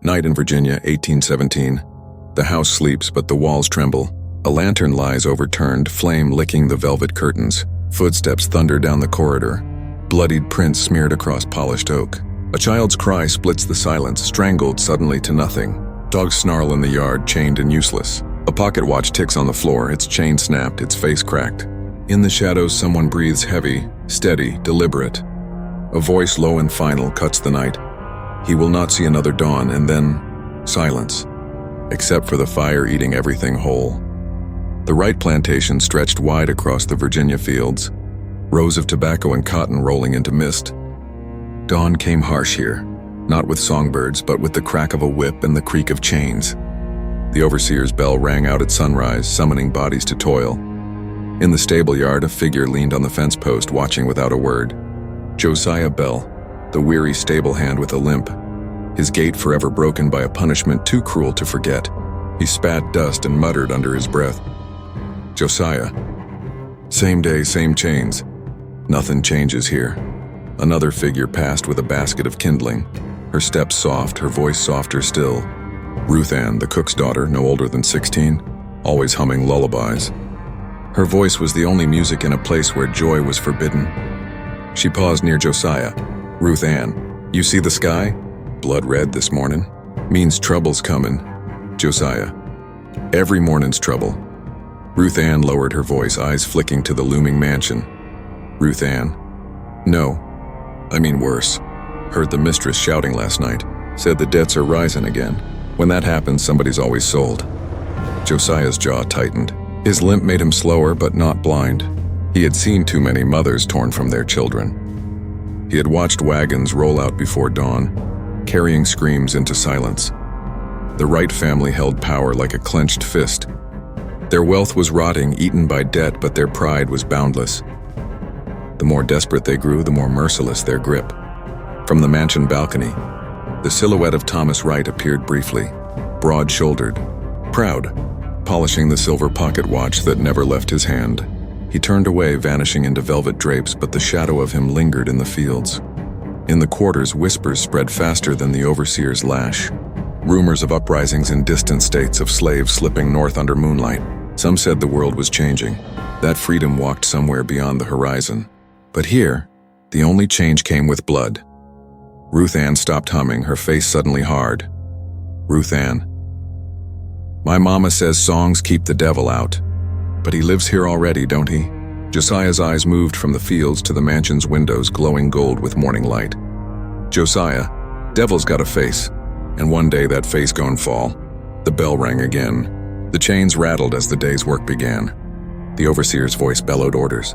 Night in Virginia, 1817. The house sleeps, but the walls tremble. A lantern lies overturned, flame licking the velvet curtains. Footsteps thunder down the corridor. Bloodied prints smeared across polished oak. A child's cry splits the silence, strangled suddenly to nothing. Dogs snarl in the yard, chained and useless. A pocket watch ticks on the floor, its chain snapped, its face cracked. In the shadows, someone breathes heavy, steady, deliberate. A voice low and final cuts the night. He will not see another dawn, and then silence, except for the fire eating everything whole. The Wright plantation stretched wide across the Virginia fields, rows of tobacco and cotton rolling into mist. Dawn came harsh here, not with songbirds, but with the crack of a whip and the creak of chains. The overseer's bell rang out at sunrise, summoning bodies to toil. In the stable yard, a figure leaned on the fence post, watching without a word. Josiah Bell, the weary stable hand with a limp, his gait forever broken by a punishment too cruel to forget. He spat dust and muttered under his breath. Josiah. Same day, same chains. Nothing changes here. Another figure passed with a basket of kindling, her steps soft, her voice softer still. Ruth Ann, the cook's daughter, no older than 16, always humming lullabies. Her voice was the only music in a place where joy was forbidden. She paused near Josiah. Ruth Ann, you see the sky? Blood red this morning. Means trouble's comin'. Josiah. Every morning's trouble. Ruth Ann lowered her voice, eyes flicking to the looming mansion. Ruth Ann. No. I mean worse. Heard the mistress shouting last night. Said the debts are rising again. When that happens, somebody's always sold. Josiah's jaw tightened. His limp made him slower, but not blind. He had seen too many mothers torn from their children. He had watched wagons roll out before dawn, carrying screams into silence. The Wright family held power like a clenched fist. Their wealth was rotting, eaten by debt, but their pride was boundless. The more desperate they grew, the more merciless their grip. From the mansion balcony, the silhouette of Thomas Wright appeared briefly, broad-shouldered, proud, polishing the silver pocket watch that never left his hand. He turned away, vanishing into velvet drapes, but the shadow of him lingered in the fields. In the quarters, whispers spread faster than the overseer's lash. Rumors of uprisings in distant states, of slaves slipping north under moonlight. Some said the world was changing. That freedom walked somewhere beyond the horizon. But here, the only change came with blood. Ruth Ann stopped humming, her face suddenly hard. Ruth Ann. My mama says songs keep the devil out. But he lives here already, don't he? Josiah's eyes moved from the fields to the mansion's windows, glowing gold with morning light. Josiah, devil's got a face, and one day that face gon' fall. The bell rang again. The chains rattled as the day's work began. The overseer's voice bellowed orders.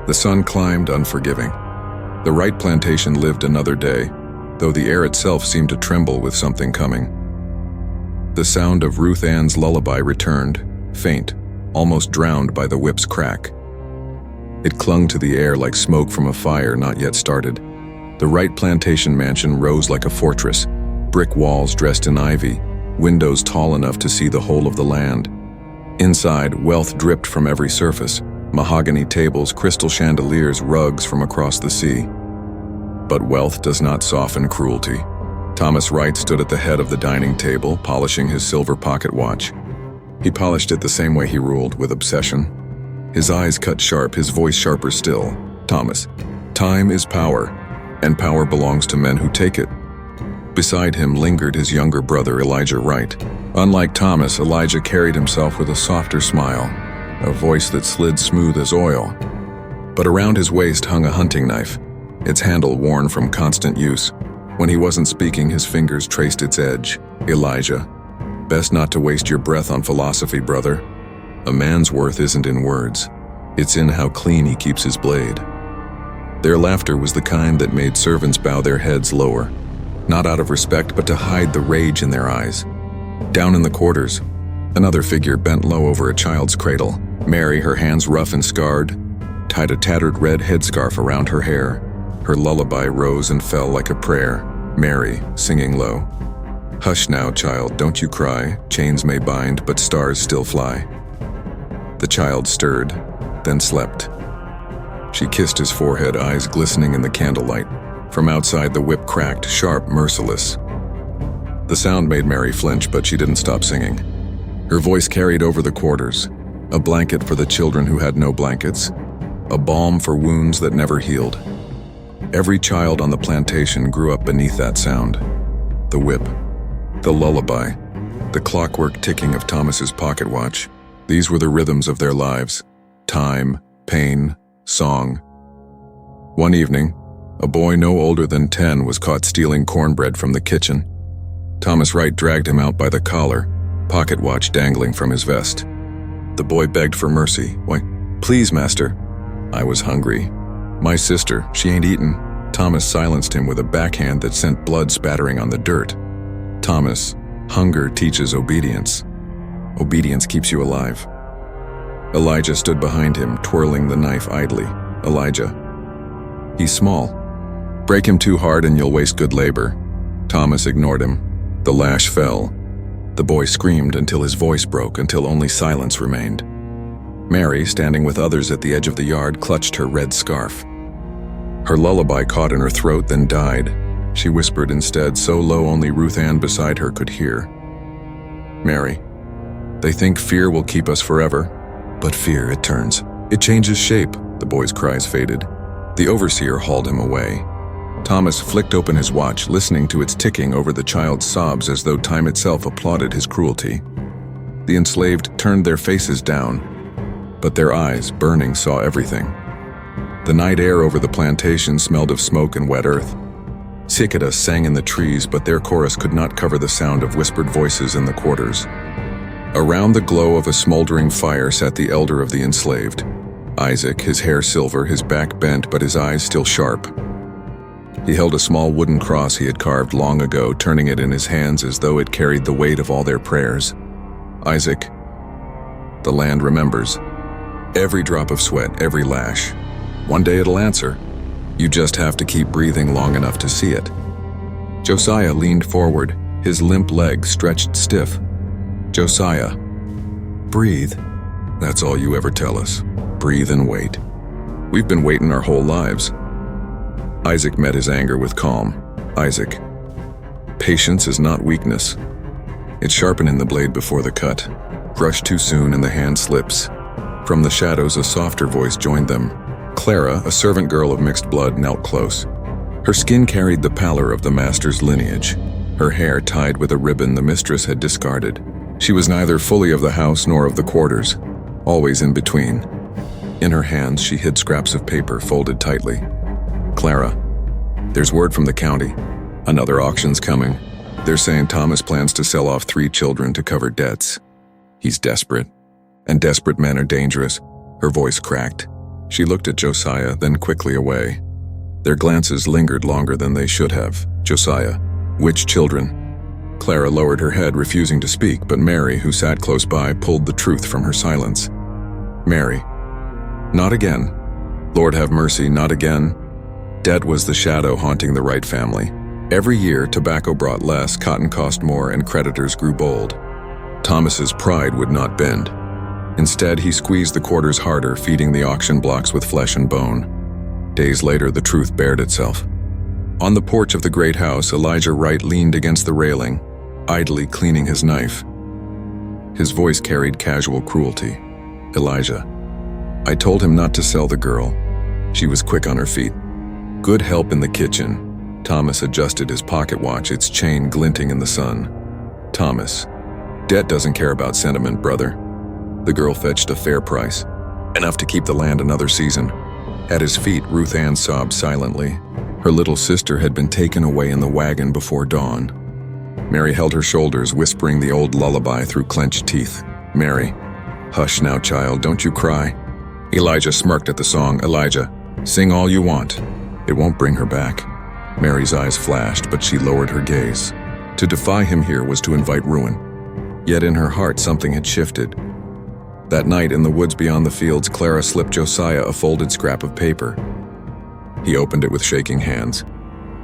The sun climbed, unforgiving. The Wright plantation lived another day, though the air itself seemed to tremble with something coming. The sound of Ruth Ann's lullaby returned, faint, almost drowned by the whip's crack. It clung to the air like smoke from a fire not yet started. The Wright plantation mansion rose like a fortress, brick walls dressed in ivy, windows tall enough to see the whole of the land. Inside, wealth dripped from every surface, mahogany tables, crystal chandeliers, rugs from across the sea. But wealth does not soften cruelty. Thomas Wright stood at the head of the dining table, polishing his silver pocket watch. He polished it the same way he ruled, with obsession. His eyes cut sharp, his voice sharper still. Thomas, time is power, and power belongs to men who take it. Beside him lingered his younger brother, Elijah Wright. Unlike Thomas, Elijah carried himself with a softer smile, a voice that slid smooth as oil. But around his waist hung a hunting knife, its handle worn from constant use. When he wasn't speaking, his fingers traced its edge. Elijah, best not to waste your breath on philosophy, brother. A man's worth isn't in words. It's in how clean he keeps his blade. Their laughter was the kind that made servants bow their heads lower, not out of respect, but to hide the rage in their eyes. Down in the quarters, another figure bent low over a child's cradle. Mary, her hands rough and scarred, tied a tattered red headscarf around her hair. Her lullaby rose and fell like a prayer. Mary, singing low. Hush now, child, don't you cry. Chains may bind, but stars still fly. The child stirred, then slept. She kissed his forehead, eyes glistening in the candlelight. From outside, the whip cracked, sharp, merciless. The sound made Mary flinch, but she didn't stop singing. Her voice carried over the quarters, a blanket for the children who had no blankets, a balm for wounds that never healed. Every child on the plantation grew up beneath that sound. The whip, the lullaby, the clockwork ticking of Thomas's pocket watch. These were the rhythms of their lives: time, pain, song. One evening, a boy no older than 10 was caught stealing cornbread from the kitchen. Thomas Wright dragged him out by the collar, pocket watch dangling from his vest. The boy begged for mercy. "Why, please, master. I was hungry. My sister, she ain't eaten." Thomas silenced him with a backhand that sent blood spattering on the dirt. "Thomas, hunger teaches obedience. Obedience keeps you alive." Elijah stood behind him, twirling the knife idly. "Elijah, he's small. Break him too hard and you'll waste good labor." Thomas ignored him. The lash fell. The boy screamed until his voice broke, until only silence remained. Mary, standing with others at the edge of the yard, clutched her red scarf. Her lullaby caught in her throat, then died. She whispered instead, so low only Ruth Ann beside her could hear. "Mary, they think fear will keep us forever, but fear, it turns. It changes shape." The boy's cries faded. The overseer hauled him away. Thomas flicked open his watch, listening to its ticking over the child's sobs as though time itself applauded his cruelty. The enslaved turned their faces down, but their eyes, burning, saw everything. The night air over the plantation smelled of smoke and wet earth. Cicadas sang in the trees, but their chorus could not cover the sound of whispered voices in the quarters. Around the glow of a smoldering fire sat the elder of the enslaved. Isaac, his hair silver, his back bent, but his eyes still sharp. He held a small wooden cross he had carved long ago, turning it in his hands as though it carried the weight of all their prayers. "Isaac, the land remembers. Every drop of sweat, every lash. One day it'll answer. You just have to keep breathing long enough to see it." Josiah leaned forward, his limp legs stretched stiff. "Josiah, breathe. That's all you ever tell us. Breathe and wait. We've been waiting our whole lives." Isaac met his anger with calm. "Isaac, patience is not weakness. It's sharpening the blade before the cut. Rush too soon and the hand slips." From the shadows, a softer voice joined them. Clara, a servant girl of mixed blood, knelt close. Her skin carried the pallor of the master's lineage, her hair tied with a ribbon the mistress had discarded. She was neither fully of the house nor of the quarters, always in between. In her hands, she hid scraps of paper folded tightly. "Clara, there's word from the county. Another auction's coming. They're saying Thomas plans to sell off 3 children to cover debts. He's desperate, and desperate men are dangerous." Her voice cracked. She looked at Josiah, then quickly away. Their glances lingered longer than they should have. "Josiah, which children?" Clara lowered her head, refusing to speak, but Mary, who sat close by, pulled the truth from her silence. "Mary, not again. Lord have mercy, not again." Debt was the shadow haunting the Wright family. Every year, tobacco brought less, cotton cost more, and creditors grew bold. Thomas's pride would not bend. Instead, he squeezed the quarters harder, feeding the auction blocks with flesh and bone. Days later, the truth bared itself. On the porch of the great house, Elijah Wright leaned against the railing, idly cleaning his knife. His voice carried casual cruelty. "Elijah, I told him not to sell the girl." She was quick on her feet. "Good help in the kitchen." Thomas adjusted his pocket watch, its chain glinting in the sun. "Thomas, debt doesn't care about sentiment, brother. The girl fetched a fair price, enough to keep the land another season." At his feet, Ruth Ann sobbed silently. Her little sister had been taken away in the wagon before dawn. Mary held her shoulders, whispering the old lullaby through clenched teeth. "Mary, hush now, child, don't you cry." Elijah smirked at the song. "Elijah, sing all you want. It won't bring her back." Mary's eyes flashed, but she lowered her gaze. To defy him here was to invite ruin. Yet in her heart something had shifted. That night in the woods beyond the fields, Clara slipped Josiah a folded scrap of paper. He opened it with shaking hands.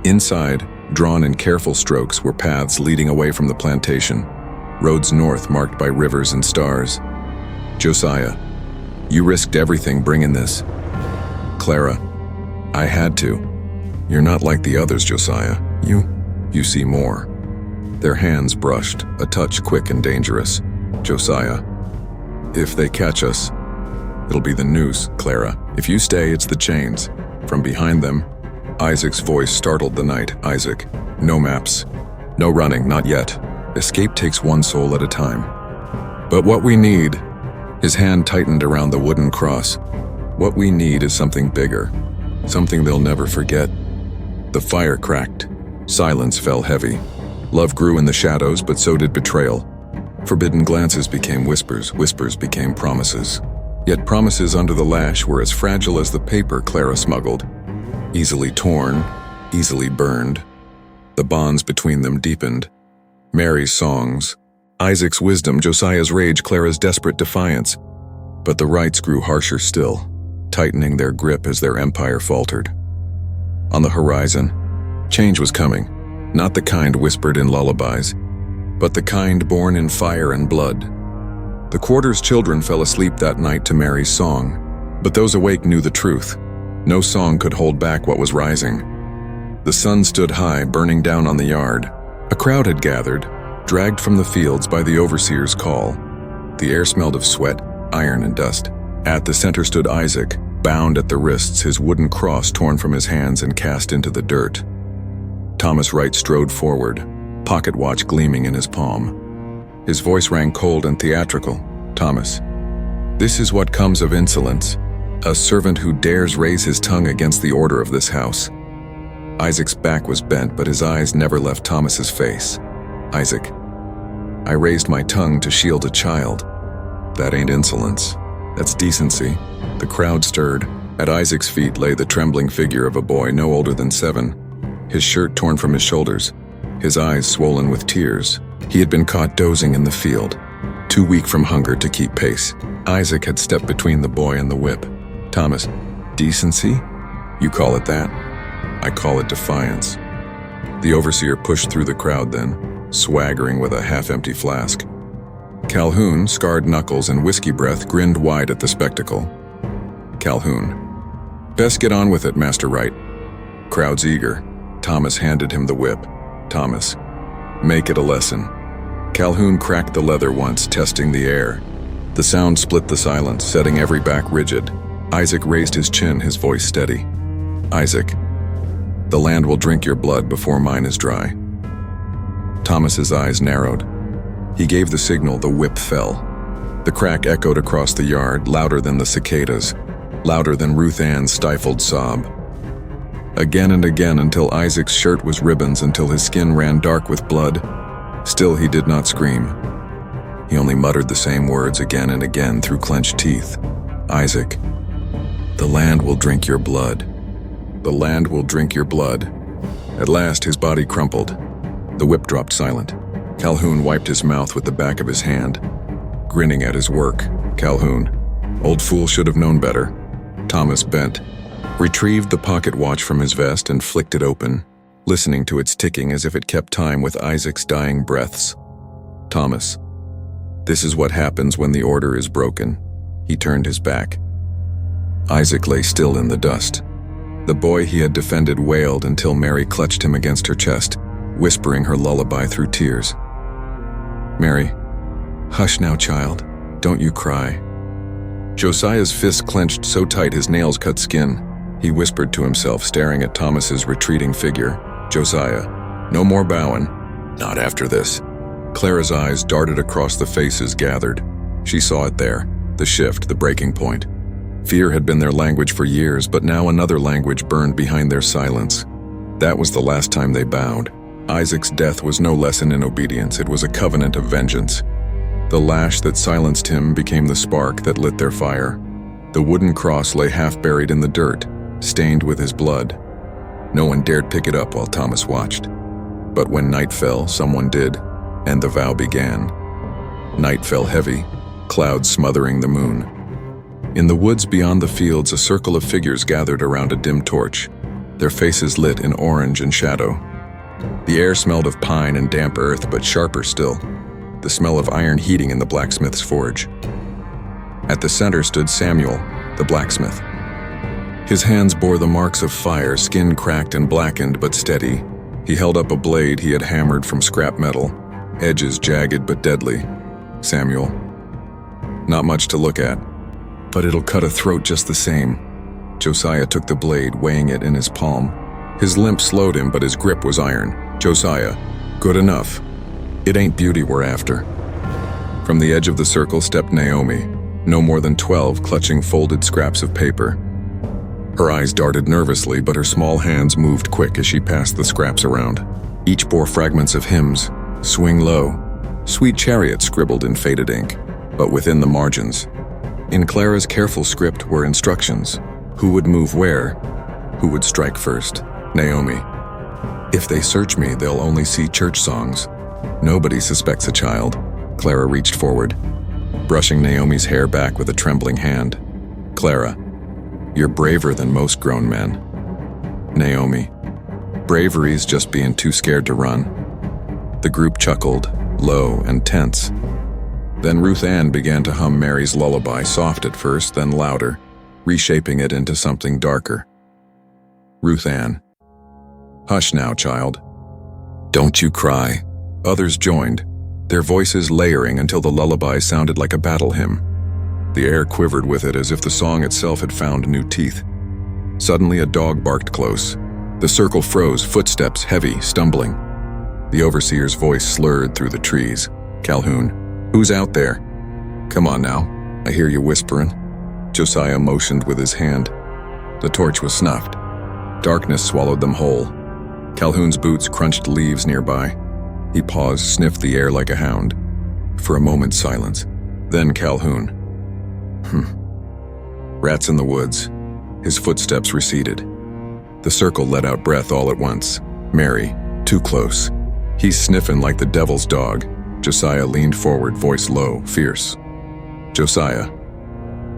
Inside, drawn in careful strokes, were paths leading away from the plantation, roads north marked by rivers and stars. "Josiah, you risked everything bringing this." "Clara, I had to. You're not like the others, Josiah. You see more." Their hands brushed, a touch quick and dangerous. Josiah. If they catch us, it'll be the noose, Clara. If you stay, it's the chains. From behind them, Isaac's voice startled the night. Isaac, no maps. No running, not yet. Escape takes one soul at a time. But what we need, his hand tightened around the wooden cross. What we need is something bigger, something they'll never forget. The fire cracked. Silence fell heavy. Love grew in the shadows, but so did betrayal. Forbidden glances became whispers, whispers became promises. Yet promises under the lash were as fragile as the paper Clara smuggled. Easily torn, easily burned. The bonds between them deepened. Mary's songs, Isaac's wisdom, Josiah's rage, Clara's desperate defiance. But the Wrights grew harsher still, tightening their grip as their empire faltered. On the horizon, change was coming, not the kind whispered in lullabies, but the kind born in fire and blood. The quarter's children fell asleep that night to Mary's song, but those awake knew the truth. No song could hold back what was rising. The sun stood high, burning down on the yard. A crowd had gathered, dragged from the fields by the overseer's call. The air smelled of sweat, iron, and dust. At the center stood Isaac, bound at the wrists, his wooden cross torn from his hands and cast into the dirt. Thomas Wright strode forward, pocket watch gleaming in his palm. His voice rang cold and theatrical. Thomas, this is what comes of insolence. A servant who dares raise his tongue against the order of this house. Isaac's back was bent, but his eyes never left Thomas's face. Isaac, I raised my tongue to shield a child. That ain't insolence. That's decency. The crowd stirred. At Isaac's feet lay the trembling figure of a boy no older than 7, his shirt torn from his shoulders, his eyes swollen with tears. He had been caught dozing in the field, too weak from hunger to keep pace. Isaac had stepped between the boy and the whip. Thomas, decency? You call it that? I call it defiance. The overseer pushed through the crowd then, swaggering with a half-empty flask. Calhoun, scarred knuckles and whiskey breath, grinned wide at the spectacle. Calhoun, best get on with it, Master Wright. Crowd's eager. Thomas handed him the whip. Thomas, make it a lesson. Calhoun cracked the leather once, testing the air. The sound split the silence, setting every back rigid. Isaac raised his chin, his voice steady. Isaac, the land will drink your blood before mine is dry. Thomas's eyes narrowed. He gave the signal, the whip fell. The crack echoed across the yard, louder than the cicadas, louder than Ruth Ann's stifled sob. Again and again until Isaac's shirt was ribbons, until his skin ran dark with blood. Still he did not scream. He only muttered the same words again and again through clenched teeth. Isaac, the land will drink your blood. The land will drink your blood. At last his body crumpled. The whip dropped silent. Calhoun wiped his mouth with the back of his hand, grinning at his work. Calhoun, old fool, should have known better. Thomas bent, retrieved the pocket watch from his vest and flicked it open, listening to its ticking as if it kept time with Isaac's dying breaths. Thomas, this is what happens when the order is broken. He turned his back. Isaac lay still in the dust. The boy he had defended wailed until Mary clutched him against her chest, whispering her lullaby through tears. Mary, hush now, child. Don't you cry. Josiah's fist clenched so tight his nails cut skin. He whispered to himself, staring at Thomas's retreating figure. Josiah, no more bowing. Not after this. Clara's eyes darted across the faces gathered. She saw it there, the shift, the breaking point. Fear had been their language for years, but now another language burned behind their silence. That was the last time they bowed. Isaac's death was no lesson in obedience, it was a covenant of vengeance. The lash that silenced him became the spark that lit their fire. The wooden cross lay half buried in the dirt, stained with his blood. No one dared pick it up while Thomas watched. But when night fell, someone did, and the vow began. Night fell heavy, clouds smothering the moon. In the woods beyond the fields, a circle of figures gathered around a dim torch, their faces lit in orange and shadow. The air smelled of pine and damp earth, but sharper still, the smell of iron heating in the blacksmith's forge. At the center stood Samuel, the blacksmith. His hands bore the marks of fire, skin cracked and blackened but steady, He held up a blade he had hammered from scrap metal, edges jagged but deadly. "Samuel, not much to look at, but it'll cut a throat just the same." Josiah took the blade, weighing it in his palm. His limp slowed him, but his grip was iron. "Josiah, good enough. It ain't beauty we're after." From the edge of the circle stepped Naomi, no more than 12, clutching folded scraps of paper. Her eyes darted nervously, but her small hands moved quick as she passed the scraps around. Each bore fragments of hymns, "Swing Low," "Sweet Chariot" scribbled in faded ink, but within the margins. In Clara's careful script were instructions. Who would move where? Who would strike first? Naomi. "If they search me, they'll only see church songs. Nobody suspects a child." Clara reached forward, brushing Naomi's hair back with a trembling hand. "Clara, you're braver than most grown men." Naomi. "Bravery's just being too scared to run." The group chuckled, low and tense. Then Ruth Ann began to hum Mary's lullaby, soft at first, then louder, reshaping it into something darker. Ruth Ann. "Hush now, child. Don't you cry." Others joined, their voices layering until the lullaby sounded like a battle hymn. The air quivered with it as if the song itself had found new teeth. Suddenly a dog barked close. The circle froze, footsteps heavy, stumbling. The overseer's voice slurred through the trees. "Calhoun, who's out there? Come on now, I hear you whispering." Josiah motioned with his hand. The torch was snuffed. Darkness swallowed them whole. Calhoun's boots crunched leaves nearby. He paused, sniffed the air like a hound. For a moment, silence. Then Calhoun. Rats in the woods." His footsteps receded. The circle let out breath all at once. Mary, too close. "He's sniffing like the devil's dog." Josiah leaned forward, voice low, fierce. "Josiah,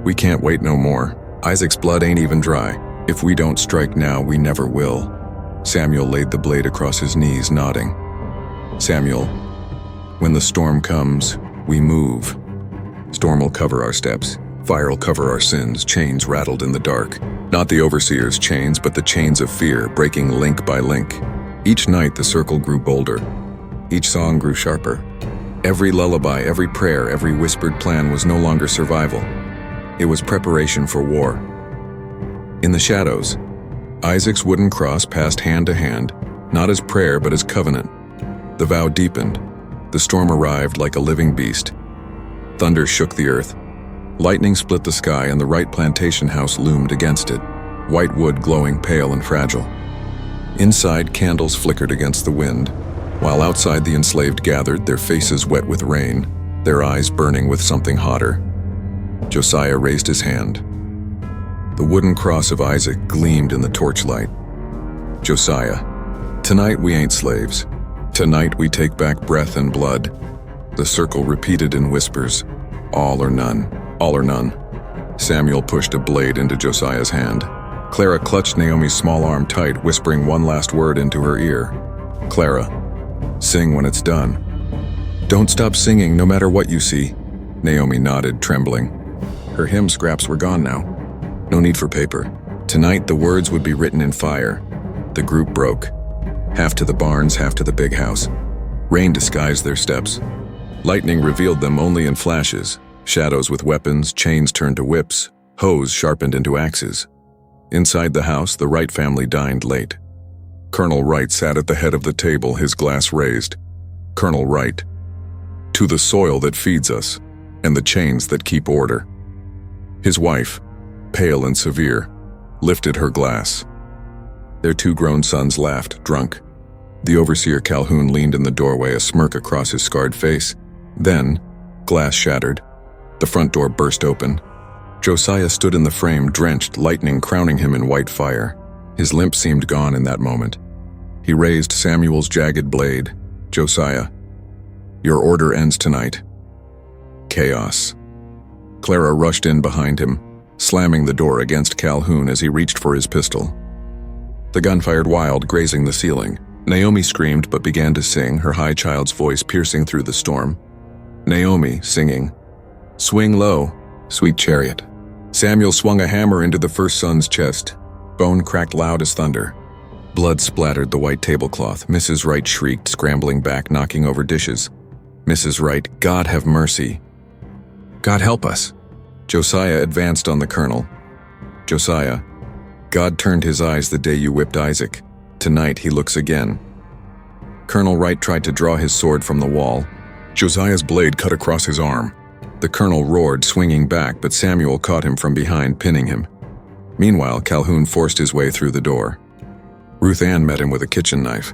we can't wait no more. Isaac's blood ain't even dry. If we don't strike now, we never will." Samuel laid the blade across his knees, nodding. "Samuel, when the storm comes, we move. Storm will cover our steps. Fire will cover our sins." Chains rattled in the dark. Not the overseer's chains, but the chains of fear, breaking link by link. Each night the circle grew bolder. Each song grew sharper. Every lullaby, every prayer, every whispered plan was no longer survival. It was preparation for war. In the shadows, Isaac's wooden cross passed hand to hand, not as prayer but as covenant. The vow deepened. The storm arrived like a living beast. Thunder shook the earth. Lightning split the sky, and the Wright plantation house loomed against it, white wood glowing pale and fragile. Inside, candles flickered against the wind, while outside the enslaved gathered, their faces wet with rain, their eyes burning with something hotter. Josiah raised his hand. The wooden cross of Isaac gleamed in the torchlight. "Josiah, tonight we ain't slaves. Tonight we take back breath and blood." The circle repeated in whispers, "All or none, all or none." Samuel pushed a blade into Josiah's hand. Clara clutched Naomi's small arm tight, whispering one last word into her ear. "Clara, sing when it's done." "Don't stop singing, no matter what you see." Naomi nodded, trembling. Her hymn scraps were gone now. No need for paper. Tonight the words would be written in fire. The group broke. Half to the barns, half to the big house. Rain disguised their steps. Lightning revealed them only in flashes. Shadows with weapons, chains turned to whips, hoes sharpened into axes. Inside the house, the Wright family dined late. Colonel Wright sat at the head of the table, his glass raised. Colonel Wright. "To the soil that feeds us, and the chains that keep order." His wife, pale and severe, lifted her glass. Their two grown sons laughed, drunk. The overseer Calhoun leaned in the doorway, a smirk across his scarred face. Then, glass shattered. The front door burst open. Josiah stood in the frame, drenched, lightning crowning him in white fire. His limp seemed gone in that moment. He raised Samuel's jagged blade. "Josiah, your order ends tonight." Chaos. Clara rushed in behind him, slamming the door against Calhoun as he reached for his pistol. The gun fired wild, grazing the ceiling. Naomi screamed but began to sing, her high child's voice piercing through the storm. Naomi, singing, "Swing low, sweet chariot." Samuel swung a hammer into the first son's chest. Bone cracked loud as thunder. Blood splattered the white tablecloth. Mrs. Wright shrieked, scrambling back, knocking over dishes. Mrs. Wright, God have mercy. God help us. Josiah advanced on the colonel. Josiah, God turned his eyes the day you whipped Isaac. Tonight he looks again. Colonel Wright tried to draw his sword from the wall. Josiah's blade cut across his arm. The colonel roared, swinging back, but Samuel caught him from behind, pinning him. Meanwhile, Calhoun forced his way through the door. Ruth Ann met him with a kitchen knife.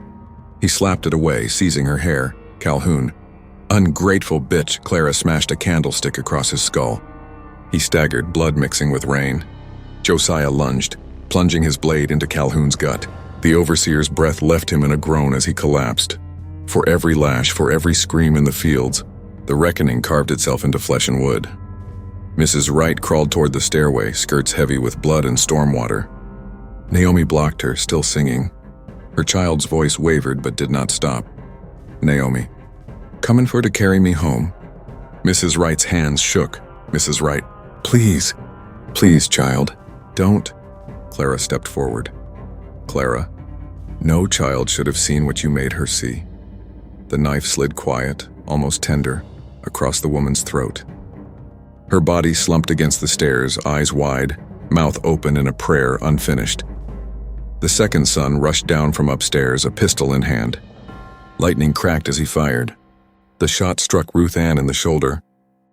He slapped it away, seizing her hair. Calhoun. Ungrateful bitch, Clara smashed a candlestick across his skull. He staggered, blood mixing with rain. Josiah lunged, plunging his blade into Calhoun's gut. The overseer's breath left him in a groan as he collapsed. For every lash, for every scream in the fields, the reckoning carved itself into flesh and wood. Mrs. Wright crawled toward the stairway, skirts heavy with blood and storm water. Naomi blocked her, still singing. Her child's voice wavered but did not stop. Naomi, comin' for to carry me home. Mrs. Wright's hands shook. Mrs. Wright, please, please, child, don't. Clara stepped forward. Clara, no child should have seen what you made her see. The knife slid quiet, almost tender, across the woman's throat. Her body slumped against the stairs, eyes wide, mouth open in a prayer unfinished. The second son rushed down from upstairs, a pistol in hand. Lightning cracked as he fired. The shot struck Ruth Ann in the shoulder.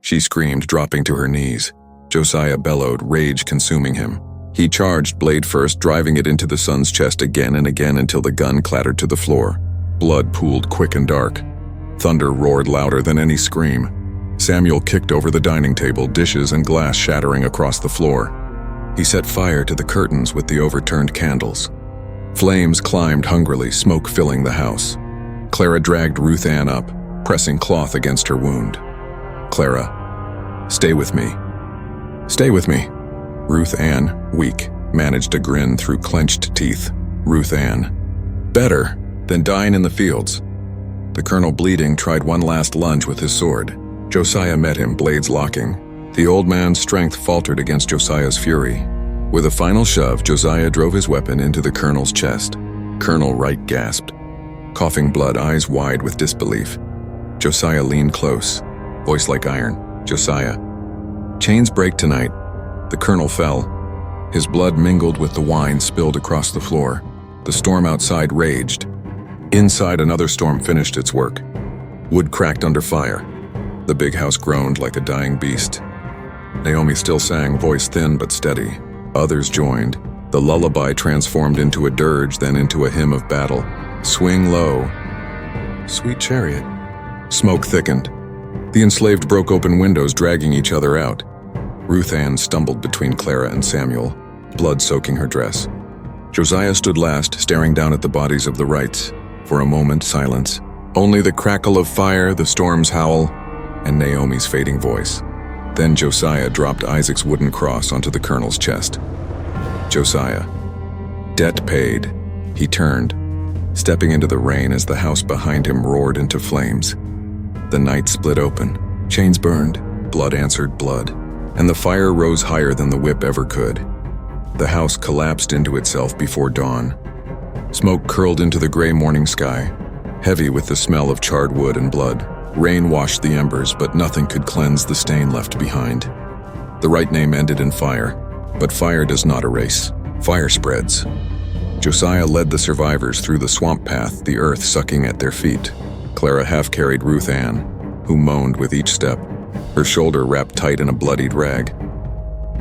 She screamed, dropping to her knees. Josiah bellowed, rage consuming him. He charged, blade first, driving it into the son's chest again and again until the gun clattered to the floor. Blood pooled quick and dark. Thunder roared louder than any scream. Samuel kicked over the dining table, dishes and glass shattering across the floor. He set fire to the curtains with the overturned candles. Flames climbed hungrily, smoke filling the house. Clara dragged Ruth Ann up, pressing cloth against her wound. Clara, stay with me. Stay with me. Ruth Ann, weak, managed a grin through clenched teeth. Ruth Ann, better than dying in the fields. The colonel, bleeding, tried one last lunge with his sword. Josiah met him, blades locking. The old man's strength faltered against Josiah's fury. With a final shove, Josiah drove his weapon into the colonel's chest. Colonel Wright gasped, coughing blood, eyes wide with disbelief. Josiah leaned close, voice like iron. Josiah, chains break tonight. The colonel fell. His blood mingled with the wine spilled across the floor. The storm outside raged. Inside, another storm finished its work. Wood cracked under fire. The big house groaned like a dying beast. Naomi still sang, voice thin but steady. Others joined. The lullaby transformed into a dirge, then into a hymn of battle. Swing low, sweet chariot. Smoke thickened. The enslaved broke open windows, dragging each other out. Ruth Ann stumbled between Clara and Samuel, blood soaking her dress. Josiah stood last, staring down at the bodies of the Wrights. For a moment, silence. Only the crackle of fire, the storm's howl, and Naomi's fading voice. Then Josiah dropped Isaac's wooden cross onto the colonel's chest. Josiah. Debt paid. He turned, stepping into the rain as the house behind him roared into flames. The night split open. Chains burned. Blood answered blood. And the fire rose higher than the whip ever could. The house collapsed into itself before dawn. Smoke curled into the gray morning sky, heavy with the smell of charred wood and blood. Rain washed the embers, but nothing could cleanse the stain left behind. The Wright name ended in fire, but fire does not erase. Fire spreads. Josiah led the survivors through the swamp path, the earth sucking at their feet. Clara half-carried Ruth Ann, who moaned with each step, her shoulder wrapped tight in a bloodied rag.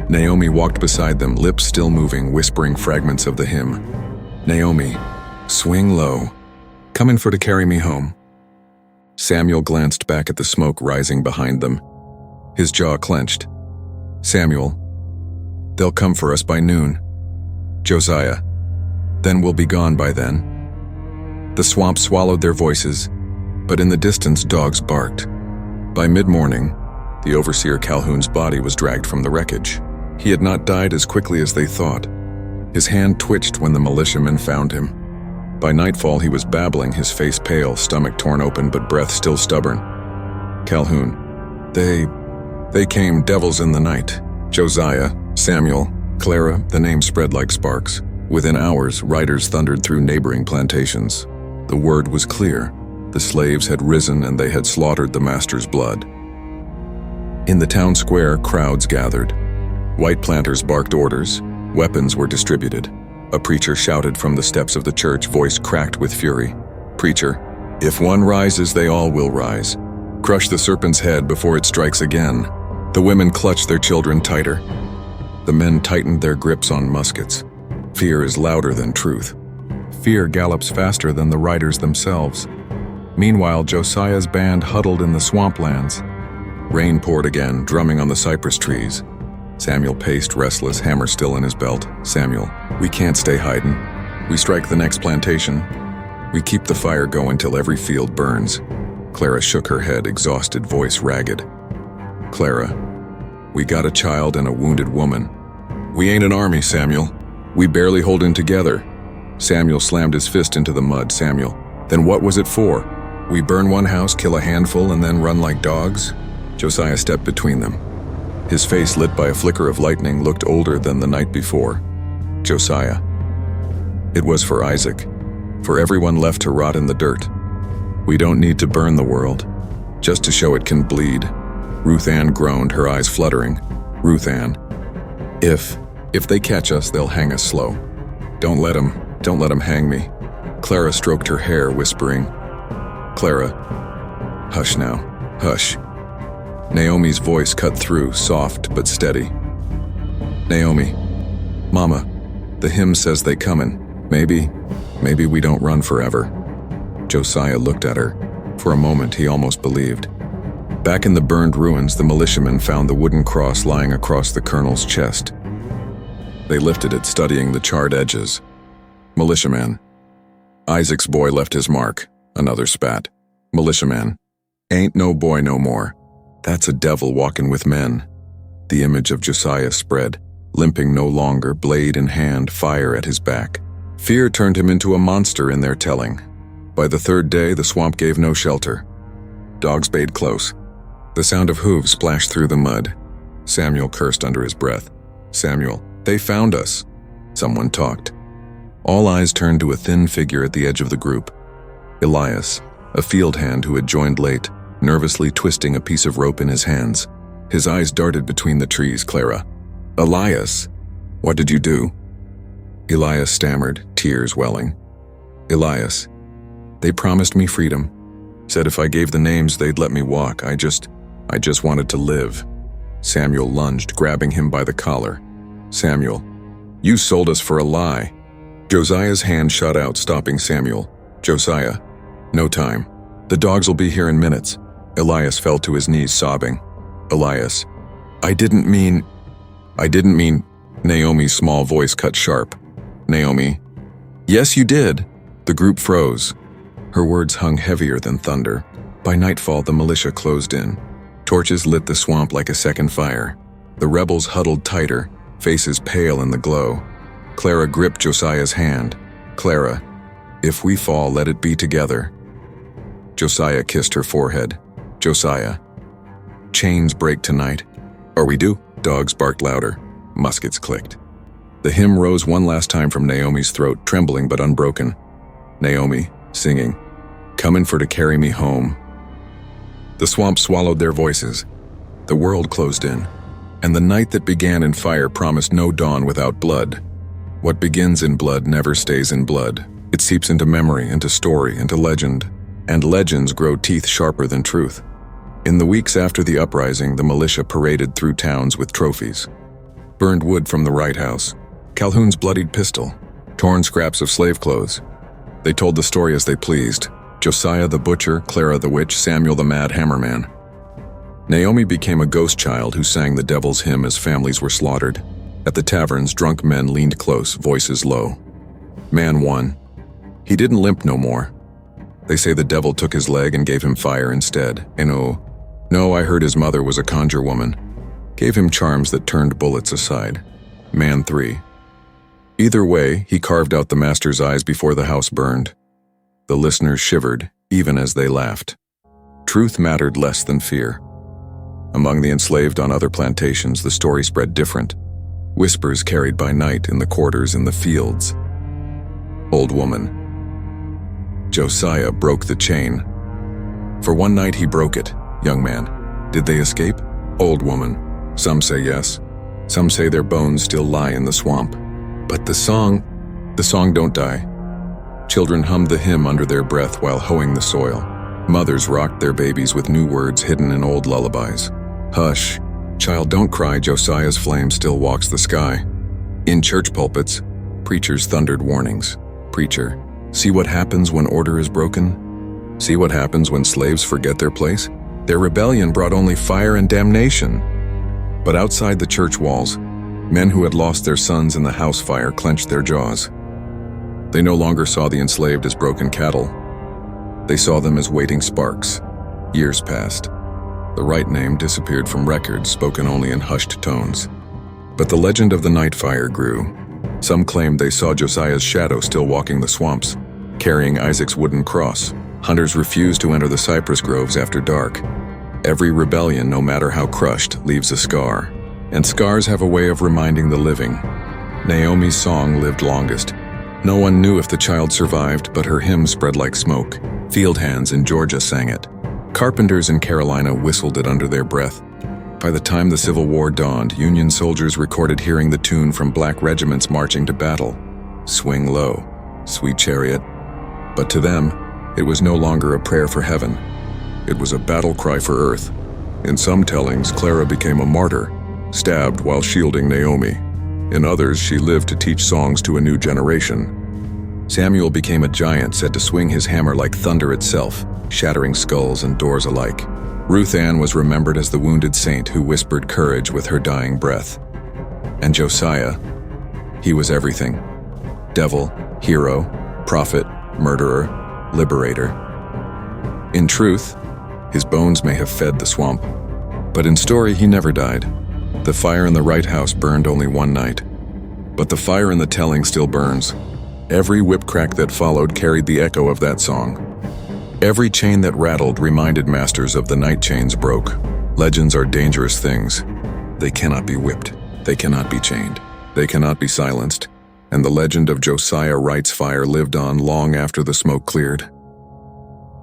Naomi walked beside them, lips still moving, whispering fragments of the hymn. Naomi, swing low, comin' for to carry me home. Samuel glanced back at the smoke rising behind them. His jaw clenched. Samuel, they'll come for us by noon. Josiah, then we'll be gone by then. The swamp swallowed their voices, but in the distance dogs barked. By mid-morning, the overseer Calhoun's body was dragged from the wreckage. He had not died as quickly as they thought. His hand twitched when the militiamen found him. By nightfall, he was babbling, his face pale, stomach torn open, but breath still stubborn. Calhoun, they came, devils in the night. Josiah, Samuel, Clara, the name spread like sparks. Within hours, riders thundered through neighboring plantations. The word was clear. The slaves had risen and they had slaughtered the master's blood. In the town square, crowds gathered. White planters barked orders. Weapons were distributed. A preacher shouted from the steps of the church, voice cracked with fury. "Preacher, if one rises, they all will rise. Crush the serpent's head before it strikes again." The women clutched their children tighter. The men tightened their grips on muskets. Fear is louder than truth. Fear gallops faster than the riders themselves. Meanwhile, Josiah's band huddled in the swamplands. Rain poured again, drumming on the cypress trees. Samuel paced, restless, hammer still in his belt. "Samuel, we can't stay hiding. We strike the next plantation. We keep the fire going till every field burns." Clara shook her head, exhausted, voice ragged. "Clara, we got a child and a wounded woman. We ain't an army, Samuel. We barely holding together." Samuel slammed his fist into the mud. "Samuel, then what was it for? We burn one house, kill a handful, and then run like dogs?" Josiah stepped between them. His face, lit by a flicker of lightning, looked older than the night before. "Josiah, it was for Isaac, for everyone left to rot in the dirt. We don't need to burn the world, just to show it can bleed." Ruth Ann groaned, her eyes fluttering. "Ruth Ann, if they catch us, they'll hang us slow. Don't let them hang me." Clara stroked her hair, whispering, "Clara, hush now, hush." Naomi's voice cut through, soft but steady. "Naomi, Mama, the hymn says they comin'. Maybe we don't run forever." Josiah looked at her. For a moment, he almost believed. Back in the burned ruins, the militiamen found the wooden cross lying across the colonel's chest. They lifted it, studying the charred edges. "Militiaman. Isaac's boy left his mark." Another spat. "Militiaman. Ain't no boy no more. That's a devil walking with men." The image of Josiah spread, limping no longer, blade in hand, fire at his back. Fear turned him into a monster in their telling. By the third day, the swamp gave no shelter. Dogs bayed close. The sound of hooves splashed through the mud. Samuel cursed under his breath. "Samuel, they found us." Someone talked. All eyes turned to a thin figure at the edge of the group. Elias, a field hand who had joined late, nervously twisting a piece of rope in his hands. His eyes darted between the trees. "Clara." "Elias, what did you do?" Elias stammered, tears welling. "Elias, they promised me freedom. Said if I gave the names, they'd let me walk. I just wanted to live." Samuel lunged, grabbing him by the collar. "Samuel, you sold us for a lie." Josiah's hand shot out, stopping Samuel. "Josiah, no time. The dogs will be here in minutes." Elias fell to his knees, sobbing. "Elias, I didn't mean. Naomi's small voice cut sharp. "Naomi." "Yes, you did." The group froze. Her words hung heavier than thunder. By nightfall, the militia closed in. Torches lit the swamp like a second fire. The rebels huddled tighter, faces pale in the glow. Clara gripped Josiah's hand. "Clara, if we fall, let it be together." Josiah kissed her forehead. "Josiah, chains break tonight." "Or we do." Dogs barked louder. Muskets clicked. The hymn rose one last time from Naomi's throat, trembling but unbroken. Naomi, singing, "Comin' for to carry me home." The swamp swallowed their voices. The world closed in, and the night that began in fire promised no dawn without blood. What begins in blood never stays in blood. It seeps into memory, into story, into legend, and legends grow teeth sharper than truth. In the weeks after the uprising, the militia paraded through towns with trophies. Burned wood from the Wright house, Calhoun's bloodied pistol, torn scraps of slave clothes. They told the story as they pleased. Josiah the butcher, Clara the witch, Samuel the mad hammerman. Naomi became a ghost child who sang the devil's hymn as families were slaughtered. At the taverns, drunk men leaned close, voices low. Man won. He didn't limp no more. They say the devil took his leg and gave him fire instead. And no, I heard his mother was a conjure woman. Gave him charms that turned bullets aside. Man 3. Either way, he carved out the master's eyes before the house burned. The listeners shivered, even as they laughed. Truth mattered less than fear. Among the enslaved on other plantations, the story spread different. Whispers carried by night in the quarters in the fields. Old woman. Josiah broke the chain. For one night he broke it. Young man. Did they escape? Old woman. Some say yes. Some say their bones still lie in the swamp. But the song don't die. Children hummed the hymn under their breath while hoeing the soil. Mothers rocked their babies with new words hidden in old lullabies. Hush, child, don't cry, Josiah's flame still walks the sky. In church pulpits, preachers thundered warnings. Preacher, see what happens when order is broken? See what happens when slaves forget their place? Their rebellion brought only fire and damnation. But outside the church walls, men who had lost their sons in the house fire clenched their jaws. They no longer saw the enslaved as broken cattle. They saw them as waiting sparks. Years passed. The Wright name disappeared from records spoken only in hushed tones. But the legend of the night fire grew. Some claimed they saw Josiah's shadow still walking the swamps, carrying Isaac's wooden cross. Hunters refused to enter the cypress groves after dark. Every rebellion, no matter how crushed, leaves a scar. And scars have a way of reminding the living. Naomi's song lived longest. No one knew if the child survived, but her hymn spread like smoke. Field hands in Georgia sang it. Carpenters in Carolina whistled it under their breath. By the time the Civil War dawned, Union soldiers recorded hearing the tune from black regiments marching to battle. Swing low, sweet chariot. But to them, it was no longer a prayer for heaven. It was a battle cry for earth. In some tellings, Clara became a martyr, stabbed while shielding Naomi. In others, she lived to teach songs to a new generation. Samuel became a giant said to swing his hammer like thunder itself, shattering skulls and doors alike. Ruth Ann was remembered as the wounded saint who whispered courage with her dying breath. And Josiah, he was everything. Devil, hero, prophet, murderer, liberator. In truth, his bones may have fed the swamp, but in story he never died. The fire in the Wright house burned only one night, but the fire in the telling still burns. Every whip crack that followed carried the echo of that song. Every chain that rattled reminded masters of the night chains broke. Legends are dangerous things. They cannot be whipped. They cannot be chained. They cannot be silenced. And the legend of Josiah Wright's fire lived on long after the smoke cleared.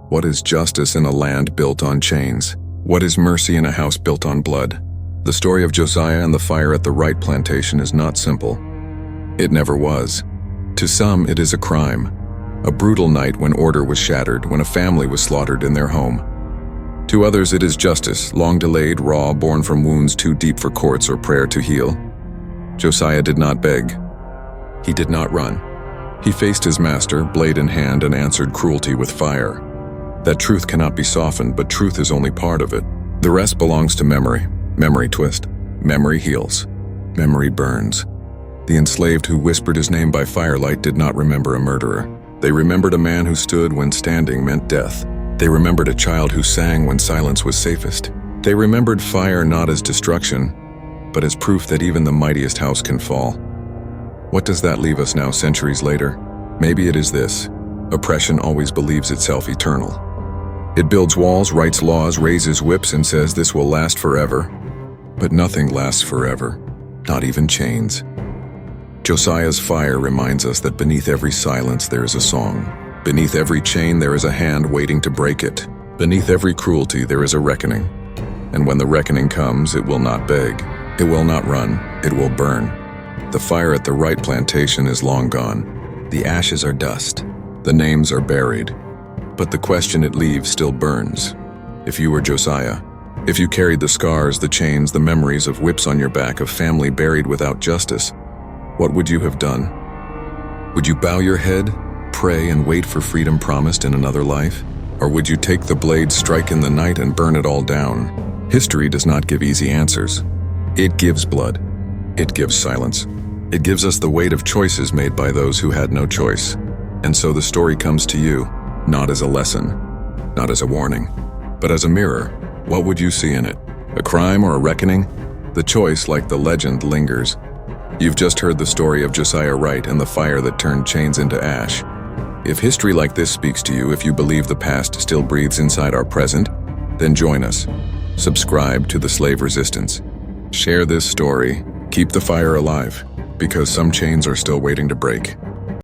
What is justice in a land built on chains? What is mercy in a house built on blood? The story of Josiah and the fire at the Wright plantation is not simple. It never was. To some, it is a crime. A brutal night when order was shattered, when a family was slaughtered in their home. To others, it is justice, long delayed, raw, born from wounds too deep for courts or prayer to heal. Josiah did not beg. He did not run. He faced his master, blade in hand, and answered cruelty with fire. That truth cannot be softened, but truth is only part of it. The rest belongs to memory. Memory twist. Memory heals. Memory burns. The enslaved who whispered his name by firelight did not remember a murderer. They remembered a man who stood when standing meant death. They remembered a child who sang when silence was safest. They remembered fire not as destruction, but as proof that even the mightiest house can fall. What does that leave us now, centuries later? Maybe it is this. Oppression always believes itself eternal. It builds walls, writes laws, raises whips, and says this will last forever. But nothing lasts forever, not even chains. Josiah's fire reminds us that beneath every silence there is a song. Beneath every chain there is a hand waiting to break it. Beneath every cruelty there is a reckoning. And when the reckoning comes, it will not beg. It will not run. It will burn. The fire at the Wright plantation is long gone. The ashes are dust. The names are buried. But the question it leaves still burns. If you were Josiah, if you carried the scars, the chains, the memories of whips on your back, of family buried without justice, what would you have done? Would you bow your head, pray, and wait for freedom promised in another life? Or would you take the blade, strike in the night, and burn it all down? History does not give easy answers. It gives blood. It gives silence. It gives us the weight of choices made by those who had no choice. And so the story comes to you, not as a lesson, not as a warning, but as a mirror. What would you see in it? A crime or a reckoning? The choice, like the legend, lingers. You've just heard the story of Josiah Wright and the fire that turned chains into ash. If history like this speaks to you, if you believe the past still breathes inside our present, then join us. Subscribe to the Slave Resistance. Share this story. Keep the fire alive, because some chains are still waiting to break.